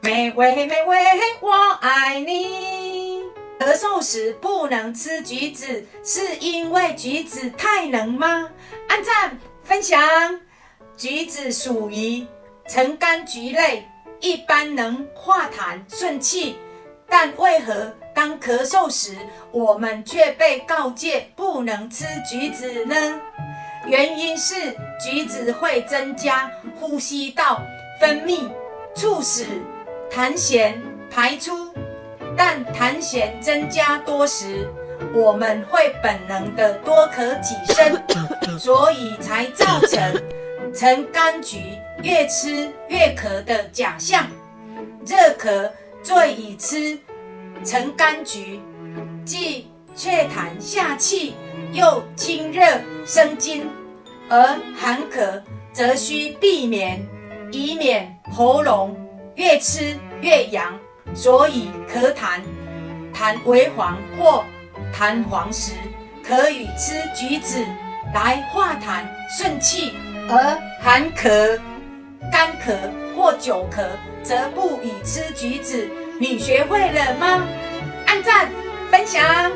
美味美味，我爱你。咳嗽时不能吃橘子，是因为橘子太冷吗？按赞分享。橘子属于橙柑橘类，一般能化痰顺气，但为何当咳嗽时，我们却被告诫不能吃橘子呢？原因是橘子会增加呼吸道分泌，促使痰涎排出，但痰涎增加多时，我们会本能的多咳几声，所以才造成橙柑橘越吃越咳的假象。热咳最宜吃橙柑橘，既祛痰下气，又清热生津；而寒咳则需避免，以免喉咙越吃越痒。所以咳痰为黄或痰黄时，可以吃橘子来化痰顺气；而寒咳、干咳或久咳则不宜吃橘子。你学会了吗？按赞分享。